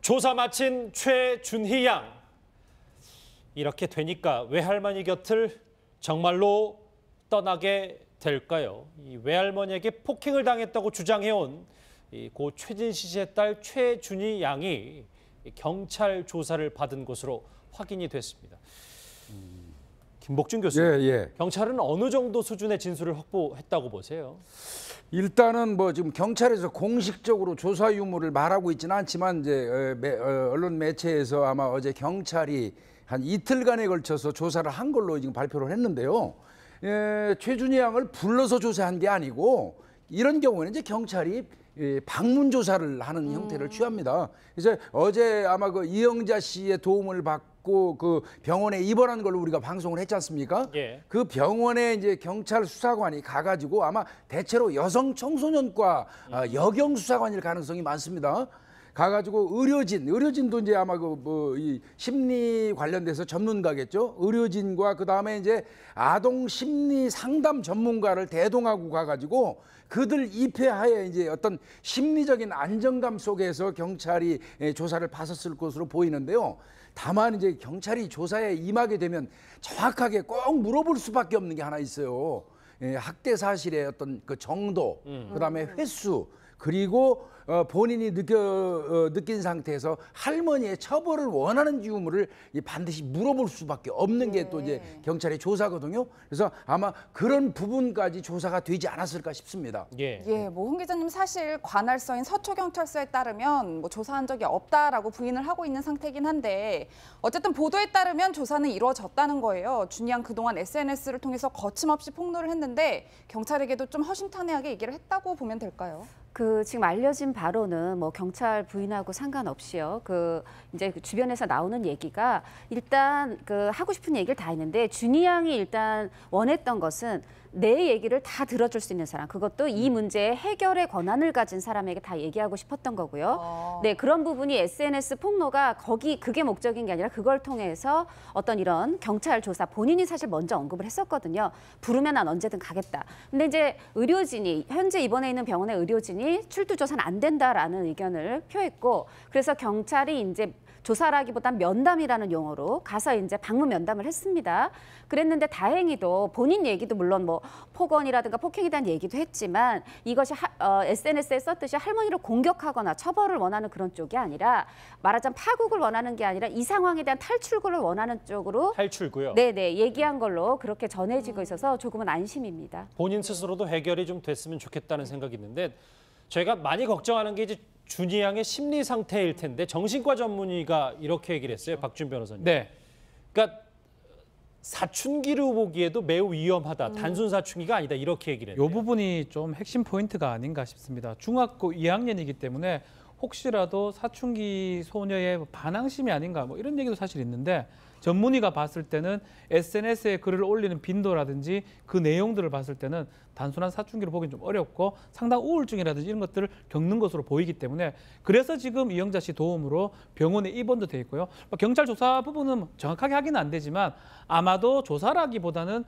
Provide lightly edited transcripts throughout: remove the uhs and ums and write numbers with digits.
조사 마친 최준희 양. 이렇게 되니까 외할머니 곁을 정말로 떠나게 될까요? 이 외할머니에게 폭행을 당했다고 주장해온 고 최진실 씨의 딸 최준희 양이 경찰 조사를 받은 것으로 확인이 됐습니다. 김복준 교수님, 경찰은 어느 정도 수준의 진술을 확보했다고 보세요? 일단은 뭐 지금 경찰에서 공식적으로 조사 유무를 말하고 있지는 않지만 이제 언론 매체에서 아마 어제 경찰이 한 이틀간에 걸쳐서 조사를 한 걸로 지금 발표를 했는데요. 최준희 양을 불러서 조사한 게 아니고 이런 경우에는 이제 경찰이 방문 조사를 하는 형태를 취합니다. 그래서 어제 아마 그 이영자 씨의 도움을 받고 그 병원에 입원한 걸로 우리가 방송을 했지 않습니까? 예. 그 병원에 이제 경찰 수사관이 가가지고 아마 대체로 여성 청소년과 여경 수사관일 가능성이 많습니다. 가가지고 의료진도 이제 아마 이 심리 관련돼서 전문가겠죠. 의료진과 그 다음에 이제 아동 심리 상담 전문가를 대동하고 가가지고 그들 입회하에 이제 어떤 심리적인 안정감 속에서 경찰이 조사를 받았을 것으로 보이는데요. 다만 이제 경찰이 조사에 임하게 되면 정확하게 꼭 물어볼 수밖에 없는 게 하나 있어요. 학대 사실의 어떤 그 정도, 그다음에 횟수, 그리고 본인이 느낀 상태에서 할머니의 처벌을 원하는 유무를 반드시 물어볼 수밖에 없는 게 또 이제 경찰의 조사거든요. 그래서 아마 그런 부분까지 조사가 되지 않았을까 싶습니다. 뭐 홍 기자님 사실 관할서인 서초경찰서에 따르면 뭐 조사한 적이 없다라고 부인을 하고 있는 상태이긴 한데 어쨌든 보도에 따르면 조사는 이루어졌다는 거예요. 준희 양 그동안 SNS를 통해서 거침없이 폭로를 했는데 경찰에게도 좀 허심탄회하게 얘기를 했다고 보면 될까요? 지금 알려진 바로는 뭐 경찰 부인하고 상관없이요. 이제 주변에서 나오는 얘기가 일단 하고 싶은 얘기를 다 했는데 준희 양이 일단 원했던 것은 내 얘기를 다 들어줄 수 있는 사람, 그것도 이 문제의 해결의 권한을 가진 사람에게 다 얘기하고 싶었던 거고요. 네, 그런 부분이 SNS 폭로가 그게 목적인 게 아니라 그걸 통해서 어떤 이런 경찰 조사, 본인이 사실 먼저 언급을 했었거든요. 부르면 난 언제든 가겠다. 근데 이제 현재 입원해 있는 병원의 의료진이 출두 조사는 안 된다라는 의견을 표했고, 그래서 경찰이 이제 조사라기보단 면담이라는 용어로 가서 이제 방문 면담을 했습니다. 그랬는데 다행히도 본인 얘기도 물론 뭐 폭언이라든가 폭행에 대한 얘기도 했지만 이것이 SNS에 썼듯이 할머니를 공격하거나 처벌을 원하는 그런 쪽이 아니라 말하자면 파국을 원하는 게 아니라 이 상황에 대한 탈출구를 원하는 쪽으로 탈출구요? 네네, 얘기한 걸로 그렇게 전해지고 있어서 조금은 안심입니다. 본인 스스로도 해결이 좀 됐으면 좋겠다는 생각이 있는데 저희가 많이 걱정하는 게 이제 준희 양의 심리 상태일 텐데 정신과 전문의가 이렇게 얘기를 했어요. 박준 변호사님. 네. 그러니까 사춘기로 보기에도 매우 위험하다. 단순 사춘기가 아니다. 이렇게 얘기를 했네요. 이 부분이 좀 핵심 포인트가 아닌가 싶습니다. 중학교 2학년이기 때문에 혹시라도 사춘기 소녀의 반항심이 아닌가 뭐 이런 얘기도 사실 있는데 전문의가 봤을 때는 SNS에 글을 올리는 빈도라든지 그 내용들을 봤을 때는 단순한 사춘기로 보기는 좀 어렵고 상당 우울증이라든지 이런 것들을 겪는 것으로 보이기 때문에 그래서 지금 이영자 씨 도움으로 병원에 입원도 돼 있고요. 경찰 조사 부분은 정확하게 하기는 안 되지만 아마도 조사라기보다는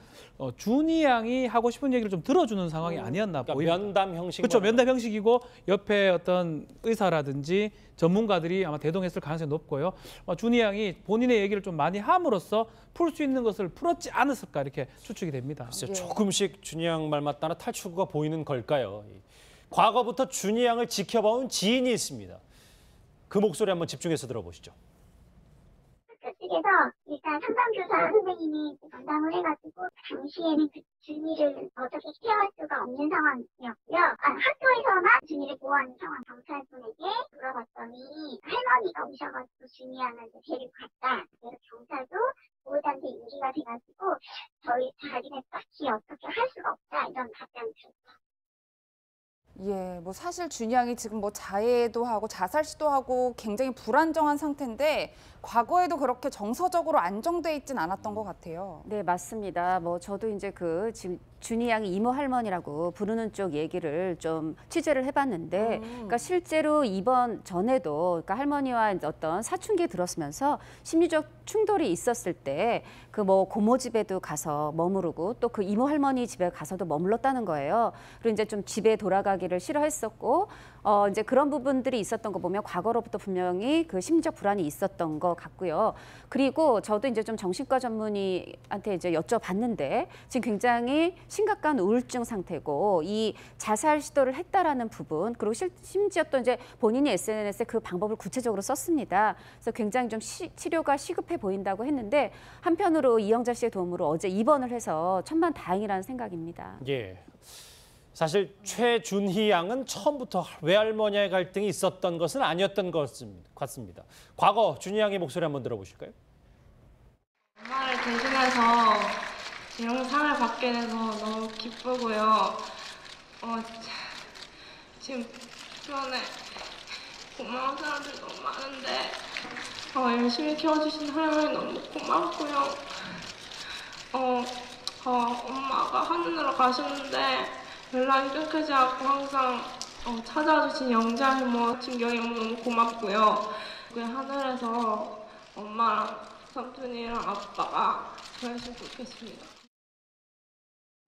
준희 양이 하고 싶은 얘기를 좀 들어주는 상황이 아니었나 그러니까 보입니다. 면담 형식. 그렇죠. 면담 형식이고 옆에 어떤 의사라든지 전문가들이 아마 대동했을 가능성이 높고요. 준희 양이 본인의 얘기를 좀 많이 함으로써 풀 수 있는 것을 풀었지 않았을까 이렇게 추측이 됩니다. 글쎄, 조금씩 준희 양 말 맞다나 탈출구가 보이는 걸까요? 과거부터 준희 양을 지켜봐온 지인이 있습니다. 그 목소리 한번 집중해서 들어보시죠. 그쪽에서 일단 상담조사 선생님이 전담을 해가지고 당시에는 그 준이를 어떻게 케어할 수가 없는 상황이었고요. 학교에서만 준이를 보호하는 상황. 경찰분에게 물어봤더니 할머니가 오셔가지고 준이 양을 데리고 갔다. 그래서 경찰도 보호자한테 인지가 돼가지고 자기네 딱히 어떻게 할 수가 없다 이런 답변을 줬죠. 뭐 사실 준희 양이 지금 뭐 자해도 하고 자살 시도하고 굉장히 불안정한 상태인데 과거에도 그렇게 정서적으로 안정돼 있진 않았던 것 같아요. 네, 맞습니다. 뭐 저도 이제 지금 준희 양이 이모 할머니라고 부르는 쪽 얘기를 좀 취재를 해봤는데, 그러니까 실제로 입원 전에도 그러니까 할머니와 어떤 사춘기에 들었으면서 심리적 충돌이 있었을 때 뭐 고모 집에도 가서 머무르고 또 그 이모 할머니 집에 가서도 머물렀다는 거예요. 그리고 이제 좀 집에 돌아가기를 싫어했었고 이제 그런 부분들이 있었던 거 보면 과거로부터 분명히 그 심리적 불안이 있었던 것 같고요. 그리고 저도 이제 좀 정신과 전문의한테 이제 여쭤봤는데 지금 굉장히 심각한 우울증 상태고 이 자살 시도를 했다라는 부분 그리고 심지어 또 이제 본인이 SNS에 그 방법을 구체적으로 썼습니다. 그래서 굉장히 좀 치료가 시급해 보인다고 했는데 한편으로 이영자 씨의 도움으로 어제 입원을 해서 천만다행이라는 생각입니다. 예. 사실 최준희 양은 처음부터 외할머니의 갈등이 있었던 것은 아니었던 것 같습니다. 과거 준희 양의 목소리 한번 들어보실까요? 엄마를 대신해서 이 영상을 받게 돼서 너무 기쁘고요. 지금 주변에 고마운 사람들이 너무 많은데 열심히 키워주신 할머니 너무 고맙고요. 엄마가 하늘나라 가셨는데 연락이 끊기지 않고 항상 찾아와 주신 영자 이모, 진경이 이모 너무 고맙고요. 그 하늘에서 엄마랑 삼촌이랑 아빠가 저였으면 좋겠습니다.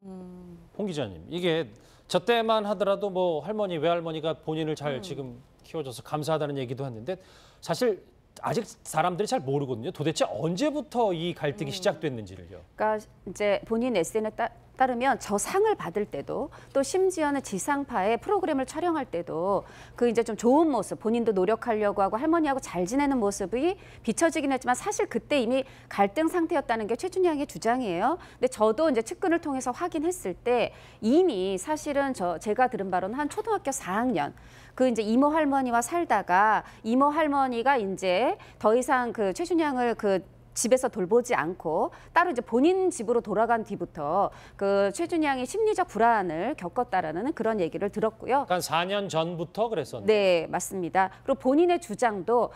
홍 기자님, 이게 저 때만 하더라도 뭐 할머니, 외할머니가 본인을 잘 지금 키워줘서 감사하다는 얘기도 했는데 사실 아직 사람들이 잘 모르거든요. 도대체 언제부터 이 갈등이 시작됐는지를요. 그러니까 이제 본인 SNS에 따르면 저 상을 받을 때도 또 심지어는 지상파의 프로그램을 촬영할 때도 그 이제 좀 좋은 모습 본인도 노력하려고 하고 할머니하고 잘 지내는 모습이 비춰지긴 했지만 사실 그때 이미 갈등 상태였다는 게 최준희 양의 주장이에요. 근데 저도 이제 측근을 통해서 확인했을 때 이미 사실은 제가 들은 바로는 한 초등학교 4학년 그 이제 이모 할머니와 살다가 이모 할머니가 이제 더 이상 그 최준희 양을 그 집에서 돌보지 않고 따로 이제 본인 집으로 돌아간 뒤부터 그 최준희 양이 심리적 불안을 겪었다라는 그런 얘기를 들었고요. 그러니까 4년 전부터 그랬었는데. 네, 맞습니다. 그리고 본인의 주장도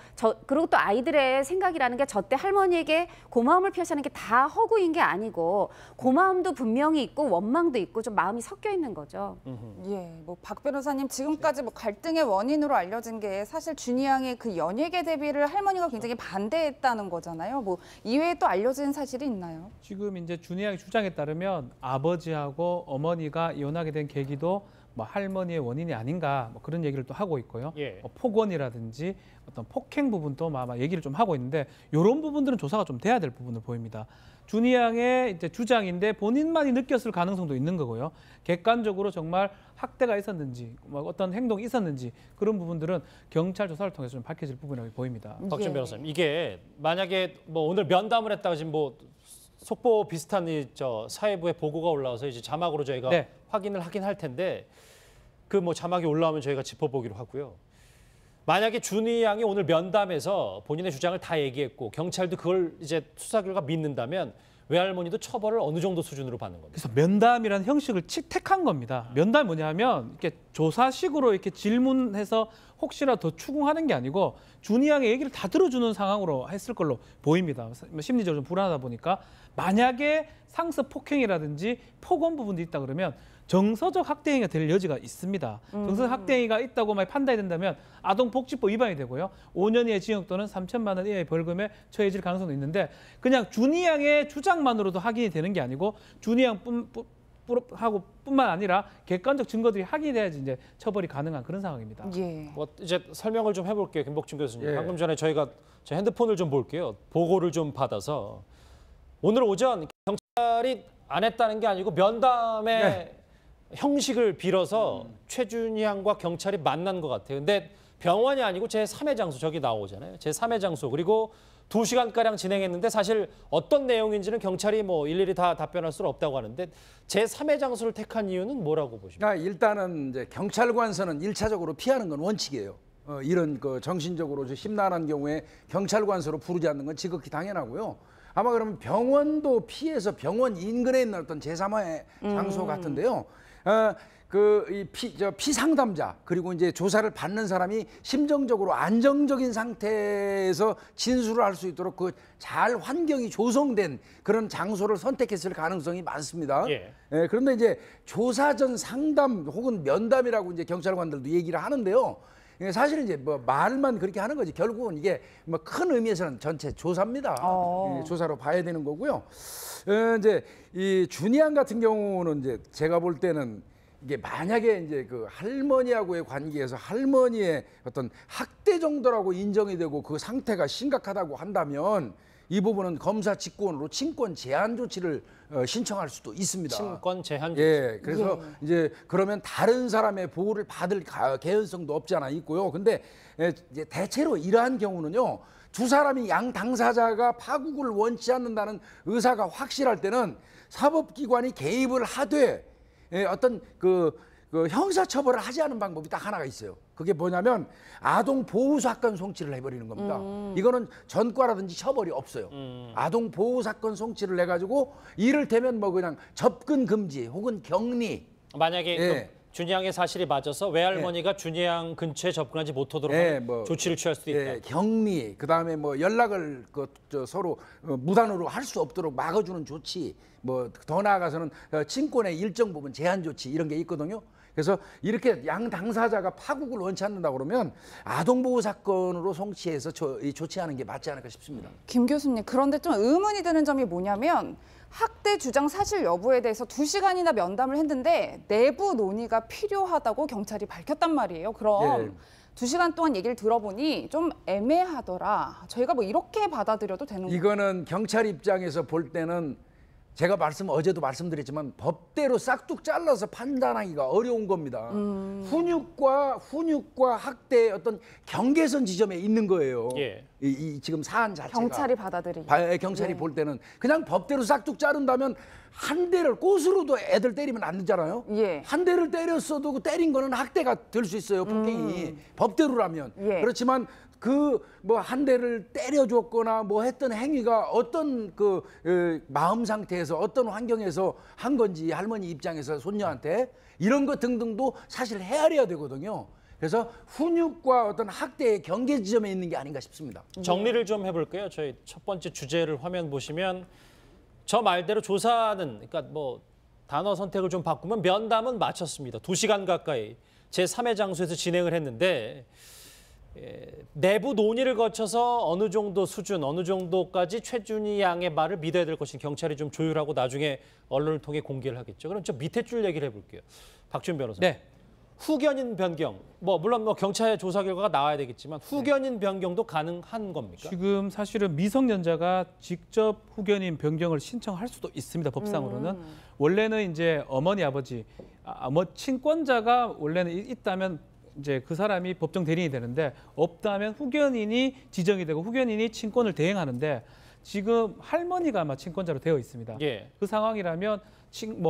그리고 또 아이들의 생각이라는 게 저 때 할머니에게 고마움을 표시하는 게 다 허구인 게 아니고 고마움도 분명히 있고 원망도 있고 좀 마음이 섞여 있는 거죠. 예, 뭐 박 변호사님 지금까지 뭐 갈등의 원인으로 알려진 게 사실 준희 양의 그 연예계 데뷔를 할머니가 굉장히 반대했다는 거잖아요. 뭐 이외에 또 알려진 사실이 있나요? 지금 이제 준희 양의 주장에 따르면 아버지하고 어머니가 이혼하게 된 계기도 뭐 할머니의 원인이 아닌가 뭐 그런 얘기를 또 하고 있고요. 예. 뭐 폭언이라든지 어떤 폭행 부분도 아마 얘기를 좀 하고 있는데 이런 부분들은 조사가 좀 돼야 될 부분을 보입니다. 준희 양의 이제 주장인데 본인만이 느꼈을 가능성도 있는 거고요. 객관적으로 정말 학대가 있었는지 뭐 어떤 행동이 있었는지 그런 부분들은 경찰 조사를 통해서 좀 밝혀질 부분이라고 보입니다. 박준 변호사님, 이게 만약에 뭐 오늘 면담을 했다가 지금 뭐 속보 비슷한 사회부의 보고가 올라와서 이제 자막으로 저희가 네. 확인을 하긴 할 텐데 그 뭐 자막이 올라오면 저희가 짚어보기로 하고요. 만약에 준희 양이 오늘 면담에서 본인의 주장을 다 얘기했고 경찰도 그걸 이제 수사 결과 믿는다면 외할머니도 처벌을 어느 정도 수준으로 받는 겁니다. 그래서 면담이라는 형식을 택한 겁니다. 면담이 뭐냐면 이렇게 조사식으로 이렇게 질문해서 혹시나 더 추궁하는 게 아니고 준희 양의 얘기를 다 들어주는 상황으로 했을 걸로 보입니다. 심리적으로 좀 불안하다 보니까 만약에 상습 폭행이라든지 폭언 부분도 있다 그러면 정서적 학대 행위가 될 여지가 있습니다. 정서적 학대 행위가 있다고 만약 판단이 된다면 아동복지법 위반이 되고요. 5년 이하의 징역 또는 3천만 원 이하의 벌금에 처해질 가능성도 있는데 그냥 준희 양의 주장만으로도 확인이 되는 게 아니고 준희 양뿐만 아니라 객관적 증거들이 확인이 돼야지 이제 처벌이 가능한 그런 상황입니다. 예. 뭐 이제 설명을 좀 해볼게요, 김복준 교수님. 예. 방금 전에 저희가 제 핸드폰을 좀 볼게요. 보고를 좀 받아서 오늘 오전 경찰이 안 했다는 게 아니고 면담의 네. 형식을 빌어서 최준희 양과 경찰이 만난 것 같아요. 근데 병원이 아니고 제3의 장소 저기 나오잖아요. 제3의 장소 그리고 2시간가량 진행했는데 사실 어떤 내용인지는 경찰이 뭐 일일이 다 답변할 수는 없다고 하는데 제3의 장소를 택한 이유는 뭐라고 보십니까? 그러니까 일단은 이제 경찰관서는 1차적으로 피하는 건 원칙이에요. 이런 그 정신적으로 심란한 경우에 경찰관서로 부르지 않는 건 지극히 당연하고요. 아마 그러면 병원도 피해서 병원 인근에 있는 어떤 제3의 장소 같은데요. 피상담자 그리고 이제 조사를 받는 사람이 심정적으로 안정적인 상태에서 진술을 할 수 있도록 그 잘 환경이 조성된 그런 장소를 선택했을 가능성이 많습니다. 예. 그런데 이제 조사 전 상담 혹은 면담이라고 이제 경찰관들도 얘기를 하는데요. 사실은 이제 뭐 말만 그렇게 하는 거지 결국은 이게 뭐 큰 의미에서는 전체 조사입니다. 조사로 봐야 되는 거고요. 이제 이 준희 양 같은 경우는 이제 제가 볼 때는 이게 만약에 이제 그 할머니하고의 관계에서 할머니의 어떤 학대 정도라고 인정이 되고 그 상태가 심각하다고 한다면 이 부분은 검사 직권으로 친권 제한 조치를 신청할 수도 있습니다. 친권 제한 조치. 예, 그래서 이제 그러면 다른 사람의 보호를 받을 개연성도 없지 않아 있고요. 근데 이제 대체로 이러한 경우는요, 두 사람이 양 당사자가 파국을 원치 않는다는 의사가 확실할 때는 사법기관이 개입을 하되 어떤 그 형사처벌을 하지 않은 방법이 딱 하나가 있어요. 그게 뭐냐면 아동 보호 사건 송치를 해버리는 겁니다. 이거는 전과라든지 처벌이 없어요. 아동 보호 사건 송치를 해가지고 이를테면 뭐 그냥 접근 금지 혹은 격리. 만약에 예. 준이 양의 사실이 맞아서 외할머니가 준이 양 근처에 접근하지 못하도록 예, 하는 뭐, 조치를 취할 수도 있다. 예, 격리, 그다음에 뭐 연락을 서로 무단으로 할 수 없도록 막아주는 조치, 뭐 더 나아가서는 친권의 일정 부분 제한 조치 이런 게 있거든요. 그래서 이렇게 양 당사자가 파국을 원치 않는다 그러면 아동보호 사건으로 송치해서 조치하는 게 맞지 않을까 싶습니다. 김 교수님, 그런데 좀 의문이 드는 점이 뭐냐면 학대 주장 사실 여부에 대해서 2시간이나 면담을 했는데 내부 논의가 필요하다고 경찰이 밝혔단 말이에요. 그럼 예. 2시간 동안 얘기를 들어보니 좀 애매하더라. 저희가 뭐 이렇게 받아들여도 되는 건가요? 이거는 경찰 입장에서 볼 때는 제가 어제도 말씀드렸지만 법대로 싹둑 잘라서 판단하기가 어려운 겁니다. 훈육과 학대의 어떤 경계선 지점에 있는 거예요. 예. 이 지금 사안 자체가. 경찰이 받아들이기. 경찰이 볼 때는 그냥 법대로 싹둑 자른다면 한 대를 꽃으로도 애들 때리면 안 되잖아요. 예. 한 대를 때렸어도 그 때린 거는 학대가 될 수 있어요. 폭행이 법대로라면. 예. 그렇지만 그 뭐 한 대를 때려줬거나 뭐 했던 행위가 어떤 그 마음 상태에서 어떤 환경에서 한 건지 할머니 입장에서 손녀한테 이런 것 등등도 사실 헤아려야 되거든요. 그래서 훈육과 어떤 학대의 경계 지점에 있는 게 아닌가 싶습니다. 정리를 좀 해볼게요. 저희 첫 번째 주제를 화면 보시면 저 말대로 조사는 그러니까 뭐 단어 선택을 좀 바꾸면 면담은 마쳤습니다. 2시간 가까이 제3의 장소에서 진행을 했는데 내부 논의를 거쳐서 어느 정도 수준, 어느 정도까지 최준희 양의 말을 믿어야 될 것인 경찰이 좀 조율하고 나중에 언론을 통해 공개를 하겠죠. 그럼 저 밑에 줄 얘기를 해볼게요. 박준 변호사. 네. 후견인 변경, 물론 경찰의 조사 결과가 나와야 되겠지만 후견인 변경도 가능한 겁니까? 지금 사실은 미성년자가 직접 후견인 변경을 신청할 수도 있습니다. 법상으로는. 원래는 이제 어머니, 아버지, 친권자가 원래는 있다면 이제 그 사람이 법정 대리인이 되는데 없다면 후견인이 지정이 되고 후견인이 친권을 대행하는데 지금 할머니가 아마 친권자로 되어 있습니다. 예. 그 상황이라면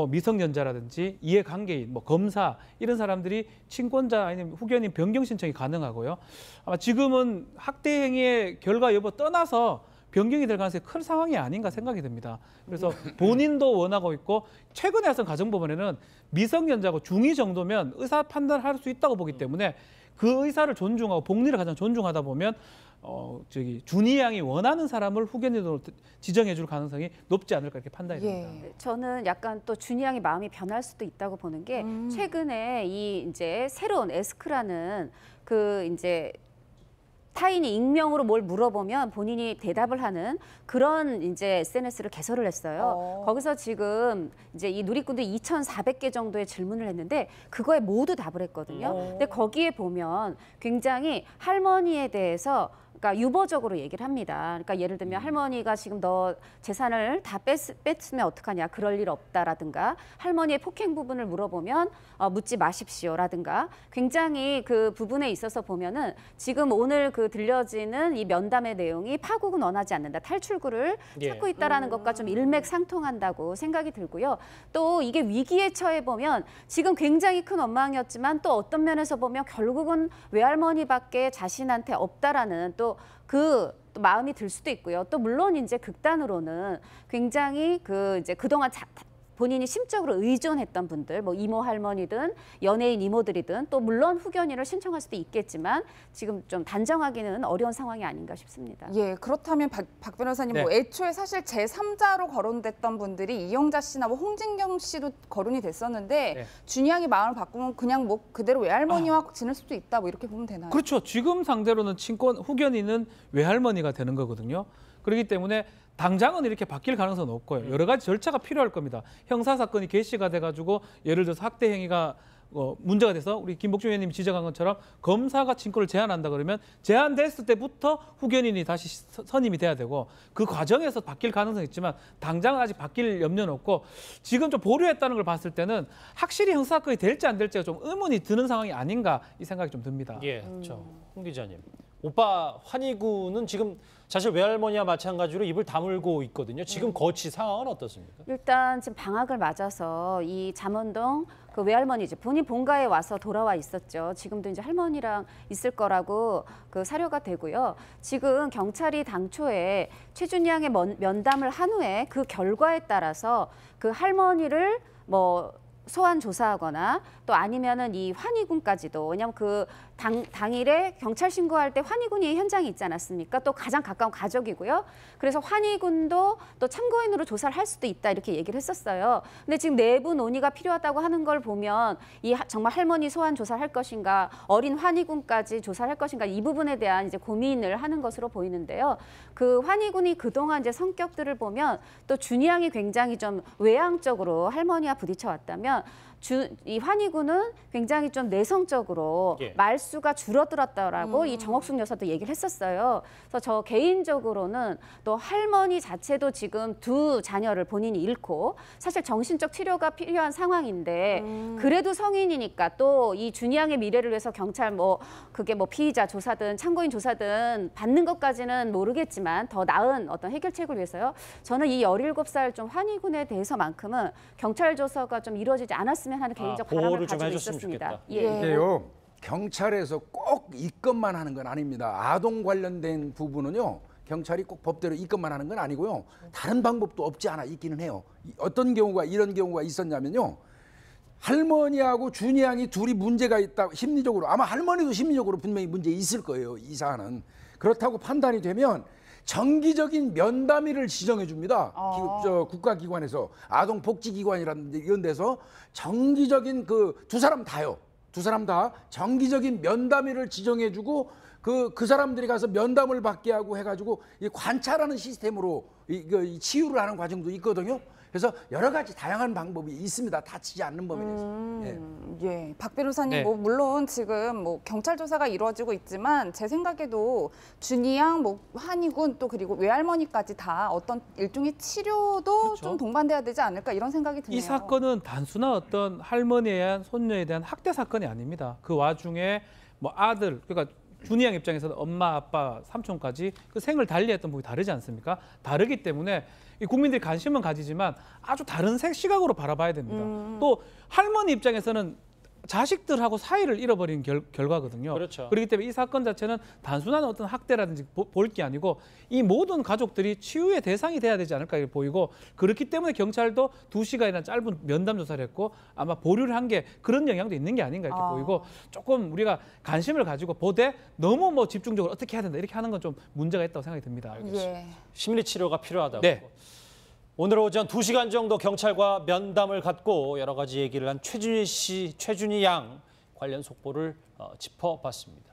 미성년자라든지 이해관계인, 검사 이런 사람들이 친권자 아니면 후견인 변경 신청이 가능하고요. 아마 지금은 학대 행위의 결과 여부 떠나서 변경이 될 가능성이 큰 상황이 아닌가 생각이 듭니다. 그래서 본인도 원하고 있고 최근에 와서 가정법원에는 미성년자고 중2 정도면 의사 판단할 수 있다고 보기 때문에 그 의사를 존중하고 복리를 가장 존중하다 보면 준희 양이 원하는 사람을 후견인으로 지정해 줄 가능성이 높지 않을까 이렇게 판단이 됩니다. 예. 저는 약간 또 준희 양의 마음이 변할 수도 있다고 보는 게 최근에 이 이제 새로운 에스크라는 그 이제 타인이 익명으로 뭘 물어보면 본인이 대답을 하는 그런 이제 SNS를 개설을 했어요. 거기서 지금 이제 이 누리꾼들이 2,400개 정도의 질문을 했는데 그거에 모두 답을 했거든요. 근데 거기에 보면 굉장히 할머니에 대해서 그러니까 유보적으로 얘기를 합니다. 그러니까 예를 들면 할머니가 지금 너 재산을 다 뺐으면 어떡하냐, 그럴 일 없다라든가 할머니의 폭행 부분을 물어보면 묻지 마십시오라든가 굉장히 그 부분에 있어서 보면은 지금 오늘 그 들려지는 이 면담의 내용이 파국은 원하지 않는다, 탈출구를 찾고 있다라는 것과 좀 일맥상통한다고 생각이 들고요. 또 이게 위기에 처해 보면 지금 굉장히 큰 원망이었지만 또 어떤 면에서 보면 결국은 외할머니밖에 자신한테 없다라는 또 마음이 들 수도 있고요. 또 물론 이제 극단으로는 굉장히 이제 그동안 본인이 심적으로 의존했던 분들, 이모 할머니든 연예인 이모들이든 또 물론 후견인을 신청할 수도 있겠지만 지금 좀 단정하기는 어려운 상황이 아닌가 싶습니다. 예, 그렇다면 박 변호사님 네. 애초에 사실 제3자로 거론됐던 분들이 이영자 씨나 홍진경 씨도 거론이 됐었는데 네. 준희 양이 마음을 바꾸면 그냥 그대로 외할머니와 지낼 수도 있다 이렇게 보면 되나요? 그렇죠. 지금 상대로는 후견인은 외할머니가 되는 거거든요. 그렇기 때문에 당장은 이렇게 바뀔 가능성은 없고요. 여러 가지 절차가 필요할 겁니다. 형사 사건이 개시가 돼가지고 예를 들어서 학대 행위가 문제가 돼서 우리 김복준 의원님이 지적한 것처럼 검사가 친권을 제한한다 그러면 제한됐을 때부터 후견인이 다시 선임이 돼야 되고 그 과정에서 바뀔 가능성이 있지만 당장은 아직 바뀔 염려는 없고 지금 좀 보류했다는 걸 봤을 때는 확실히 형사사건이 될지 안 될지가 좀 의문이 드는 상황이 아닌가 이 생각이 좀 듭니다. 예, 홍 기자님. 오빠 환희군은 지금 사실 외할머니와 마찬가지로 입을 다물고 있거든요. 지금 거치 상황은 어떻습니까? 일단 지금 방학을 맞아서 이 잠원동 그 외할머니 이제 본인 본가에 와서 돌아와 있었죠. 지금도 이제 할머니랑 있을 거라고 그 사료가 되고요. 지금 경찰이 당초에 최준희 양의 면담을 한 후에 그 결과에 따라서 그 할머니를 뭐 소환 조사하거나 또 아니면은 이 환희군까지도 왜냐하면 그 당일에 경찰 신고할 때 환희군이 현장에 있지 않았습니까? 또 가장 가까운 가족이고요. 그래서 환희군도 또 참고인으로 조사를 할 수도 있다 이렇게 얘기를 했었어요. 근데 지금 내부 논의가 필요하다고 하는 걸 보면 정말 할머니 소환 조사를 할 것인가, 어린 환희군까지 조사를 할 것인가 이 부분에 대한 이제 고민을 하는 것으로 보이는데요. 그 환희군이 그동안 이제 성격들을 보면 또 준희 양이 굉장히 좀 외향적으로 할머니와 부딪혀 왔다면 이 환희군은 굉장히 좀 내성적으로 말수가 줄어들었다라고 이 정옥숙 여사도 얘기를 했었어요. 그래서 저 개인적으로는 또 할머니 자체도 지금 두 자녀를 본인이 잃고 사실 정신적 치료가 필요한 상황인데 그래도 성인이니까 또 이 준희 양의 미래를 위해서 경찰 그게 피의자 조사든 참고인 조사든 받는 것까지는 모르겠지만 더 나은 어떤 해결책을 위해서요. 저는 이 17살 좀 환희군에 대해서만큼은 경찰 조사가 좀 이루어지지 않았으면 하는 개인적 바람을 가지고 있었습니다. 이게요. 경찰에서 꼭 입건만 하는 건 아닙니다. 아동 관련된 부분은요. 경찰이 꼭 법대로 입건만 하는 건 아니고요. 다른 방법도 없지 않아 있기는 해요. 어떤 경우가 이런 경우가 있었냐면요. 할머니하고 준희 양이 둘이 문제가 있다. 심리적으로 아마 할머니도 심리적으로 분명히 문제 있을 거예요. 이 사안은. 그렇다고 판단이 되면 정기적인 면담일을 지정해 줍니다. 국가기관에서 아동복지기관이라든지 이런 데서 정기적인 그 두 사람 다요. 두 사람 다 정기적인 면담일을 지정해 주고 그 사람들이 가서 면담을 받게 하고 해가지고 이 관찰하는 시스템으로 이 치유를 하는 과정도 있거든요. 그래서 여러 가지 다양한 방법이 있습니다. 다치지 않는 범위 내에서. 예, 박 변호사님, 네. 물론 지금 경찰 조사가 이루어지고 있지만 제 생각에도 준희 양, 환희군 또 그리고 외할머니까지 다 어떤 일종의 치료도 그렇죠. 좀 동반돼야 되지 않을까 이런 생각이 드네요. 이 사건은 단순한 어떤 할머니에 대한 손녀에 대한 학대 사건이 아닙니다. 그 와중에 아들, 그러니까 준희 양 입장에서는 엄마, 아빠, 삼촌까지 그 생을 달리했던 부분이 다르지 않습니까? 다르기 때문에 이 국민들이 관심은 가지지만 아주 다른 시각으로 바라봐야 됩니다. 또 할머니 입장에서는 자식들하고 사이를 잃어버린 결과거든요. 그렇죠. 그렇기 때문에 이 사건 자체는 단순한 어떤 학대라든지 볼 게 아니고 이 모든 가족들이 치유의 대상이 돼야 되지 않을까 이렇게 보이고 그렇기 때문에 경찰도 2시간이나 짧은 면담 조사를 했고 아마 보류를 한 게 그런 영향도 있는 게 아닌가 이렇게 보이고 조금 우리가 관심을 가지고 보되 너무 집중적으로 어떻게 해야 된다 이렇게 하는 건 좀 문제가 있다고 생각이 듭니다. 예. 심리치료가 필요하다고. 네. 오늘 오전 2시간 정도 경찰과 면담을 갖고 여러 가지 얘기를 한 최준희 양 관련 속보를 짚어봤습니다.